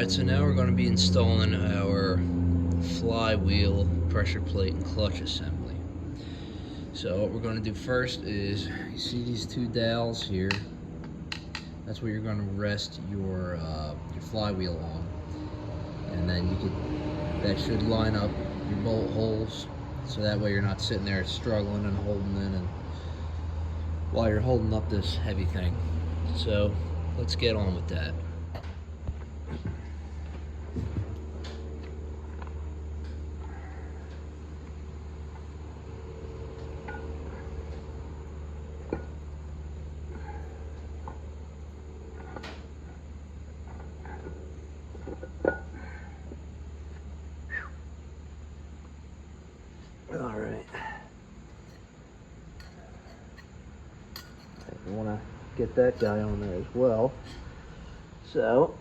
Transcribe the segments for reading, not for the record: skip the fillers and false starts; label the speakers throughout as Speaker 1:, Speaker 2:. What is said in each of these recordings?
Speaker 1: Alright, so now we're going to be installing our flywheel, pressure plate, and clutch assembly. So what we're going to do first is, you see these two dowels here? That's where you're going to rest your flywheel on. And then that should line up your bolt holes, so that way you're not sitting there struggling and holding in and while you're holding up this heavy thing. So let's get on with that. All right. We want to get that guy on there as well. So,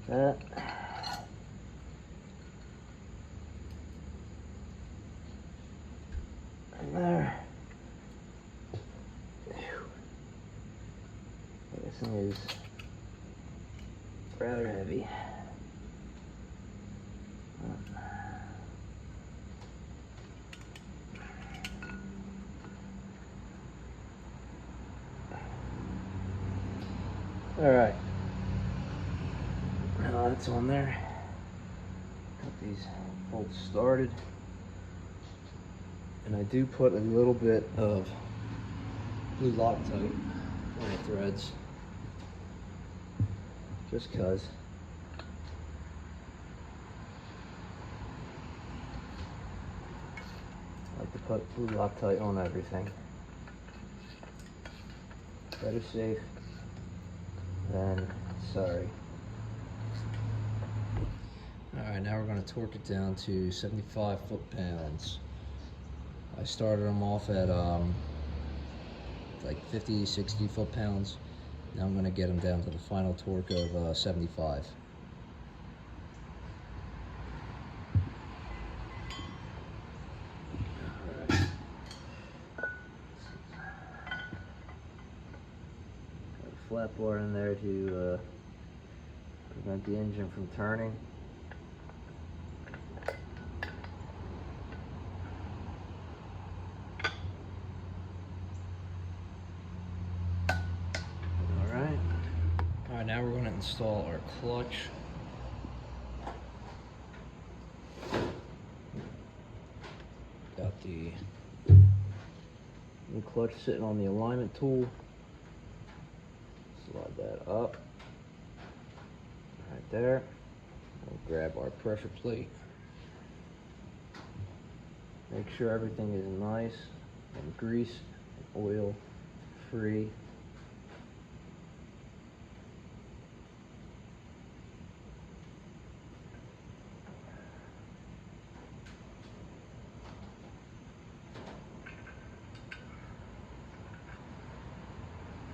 Speaker 1: that. And there. This thing is rather heavy. All right, now that's on there. Got these bolts started, and I do put a little bit of blue Loctite on the threads, just cause. I like to put blue Loctite on everything. Better safe than sorry. Alright, now we're going to torque it down to 75 foot-pounds. I started them off at like 50, 60 foot-pounds. Now I'm going to get them down to the final torque of 75. Flat bar in there to prevent the engine from turning. Alright, now we're going to install our clutch. Got the new clutch sitting on the alignment tool. Slide that up right there. We'll grab our pressure plate. Make sure everything is nice and grease and oil free.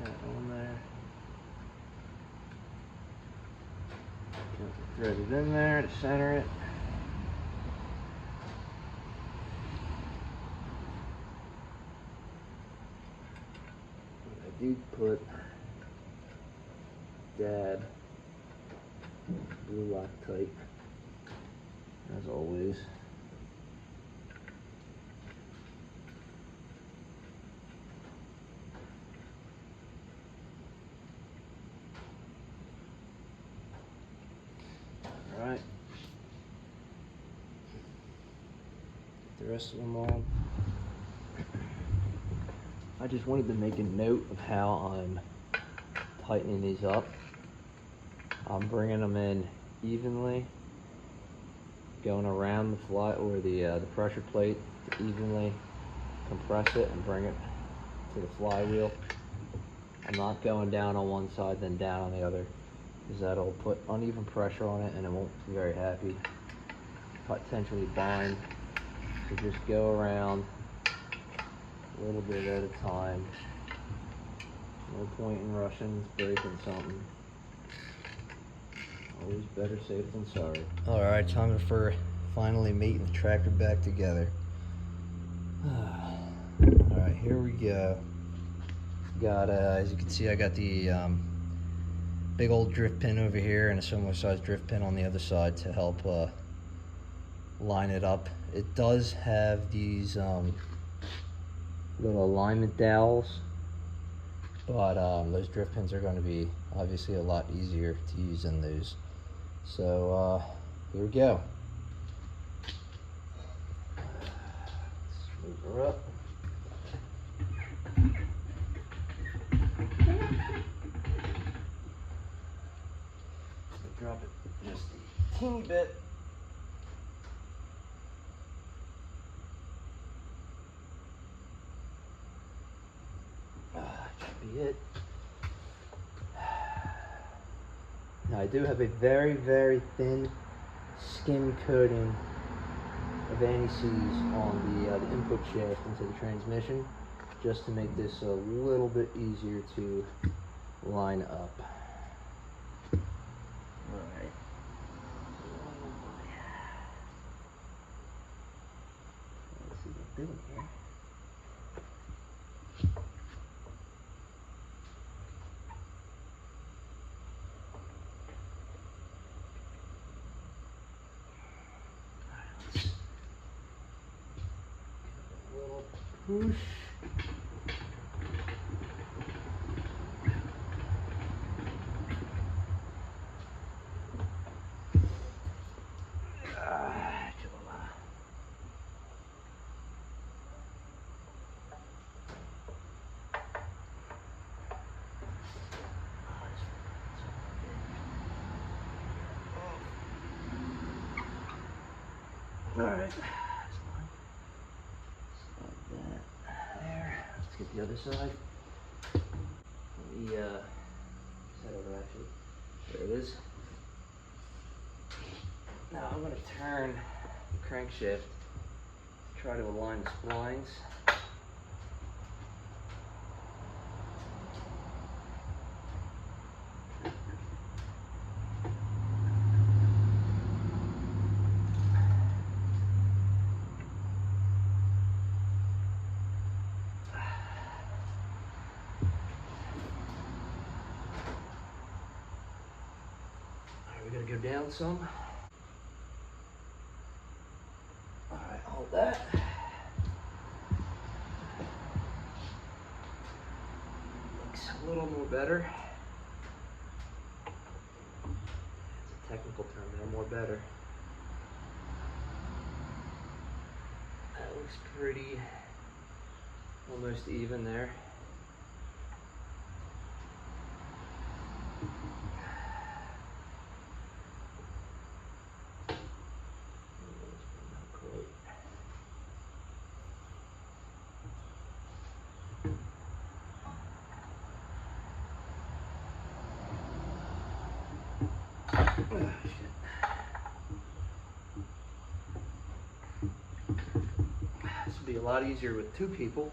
Speaker 1: That on there. Thread it in there to center it. I do put dab blue Loctite as always. Alright, get the rest of them on. I just wanted to make a note of how I'm tightening these up. I'm bringing them in evenly, going around the fly or the pressure plate to evenly compress it and bring it to the flywheel. I'm not going down on one side then down on the other, because that'll put uneven pressure on it and it won't be very happy, potentially bind. So just go around a little bit at a time. No point in rushing, breaking something. Always better safe than sorry. Alright, time for finally mating the tractor back together. Alright, here we go. Got, as you can see, I got the big old drift pin over here and a similar size drift pin on the other side to help line it up. It does have these little alignment dowels, but those drift pins are going to be obviously a lot easier to use than those. So here we go. Let's move her up. Drop it just a teeny bit. That should be it. Now I do have a very, very thin skin coating of anti-seize on the input shaft into the transmission, just to make this a little bit easier to line up. Alright. Let's see what I'm doing here. Push. All right. Let's get the other side. Let me set over actually. There it is. Now I'm going to turn the crankshaft to try to align the splines. We're going to go down some. Alright, hold that. Looks a little more better. It's a technical term there, more better. That looks pretty, almost even there. Oh, shit. This would be a lot easier with two people.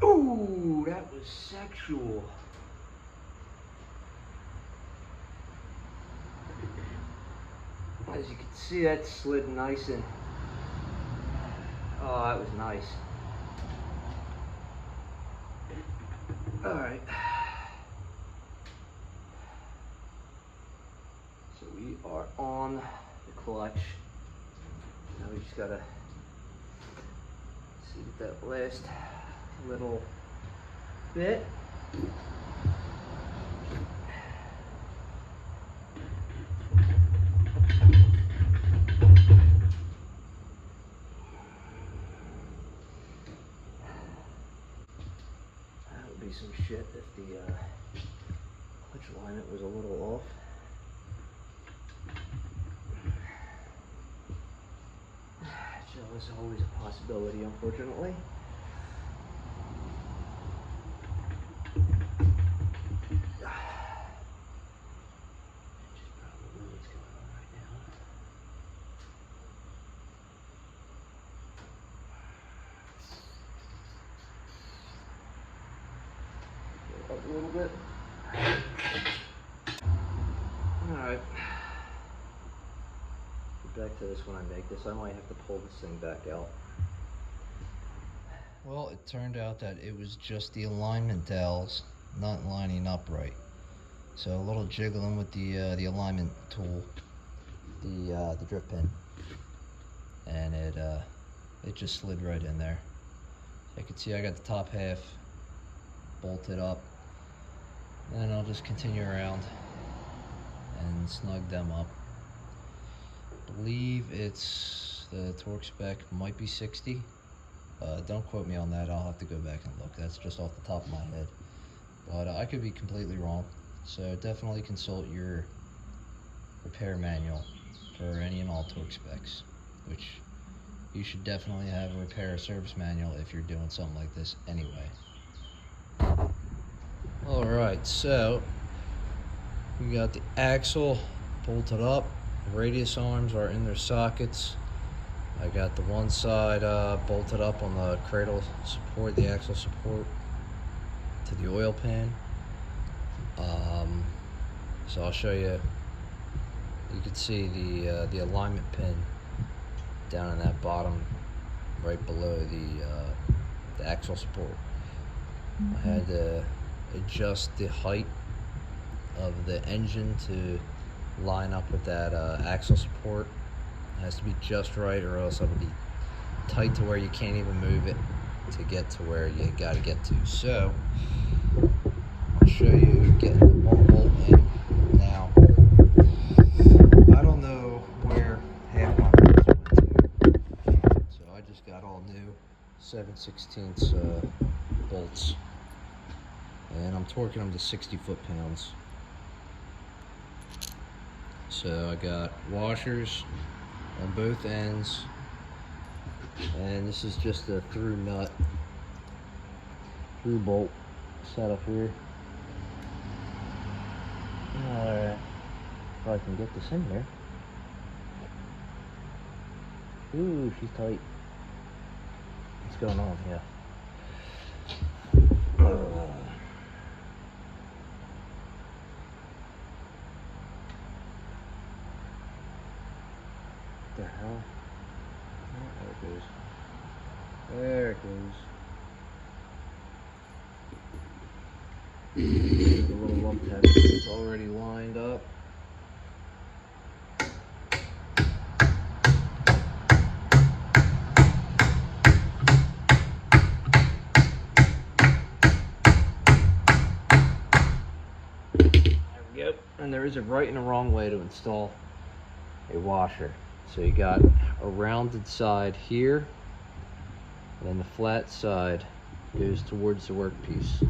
Speaker 1: Ooh, that was sexual. As you can see, that slid nice and, oh, that was nice. All right. So we are on the clutch. Now we just gotta see what that last little bit. Some shit if the clutch alignment was a little off. So it's always a possibility, unfortunately. up a little bit. Alright. Back to this when I make this. I might have to pull this thing back out. Well, it turned out that it was just the alignment dowels not lining up right. So a little jiggling with the alignment tool, the drip pin, and it just slid right in there. So you can see I got the top half bolted up, and I'll just continue around and snug them up. I believe it's the torque spec might be 60. Don't quote me on that. I'll have to go back and look. That's just off the top of my head, but I could be completely wrong. So definitely consult your repair manual for any and all torque specs, which you should definitely have a repair or service manual if you're doing something like this anyway. Alright, so we got the axle bolted up. The radius arms are in their sockets. I got the one side bolted up on the cradle support, the axle support, to the oil pan. So I'll show you. You can see the alignment pin down in that bottom, right below the axle support. I had to adjust the height of the engine to line up with that axle support. It has to be just right, or else it'll be tight to where you can't even move it to get to where you got to get to. So I'll show you getting the one bolt in. Now I don't know where half my bolts went to, so I just got all new 7/16 bolts, and I'm torquing them to 60 foot-pounds. So I got washers on both ends, and this is just a through bolt set up here. Alright, if I can get this in here. Ooh, she's tight. What's going on here? What the hell? Oh, there it goes. There it goes. There's a little lump tap. It's already lined up. There we go. And there is a right and a wrong way to install a washer. So you got a rounded side here, and then the flat side goes towards the workpiece.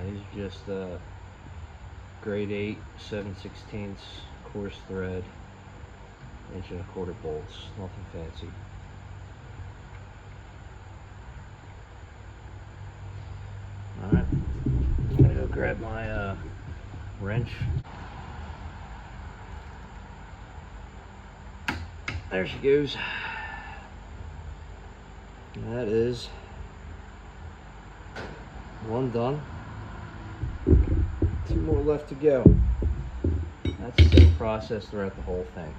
Speaker 1: These are just grade 8 7/16 coarse thread 1 1/4" bolts, nothing fancy. Alright, I'm gonna go grab my wrench. There she goes. And that is one done. 2 more left to go. That's the same process throughout the whole thing.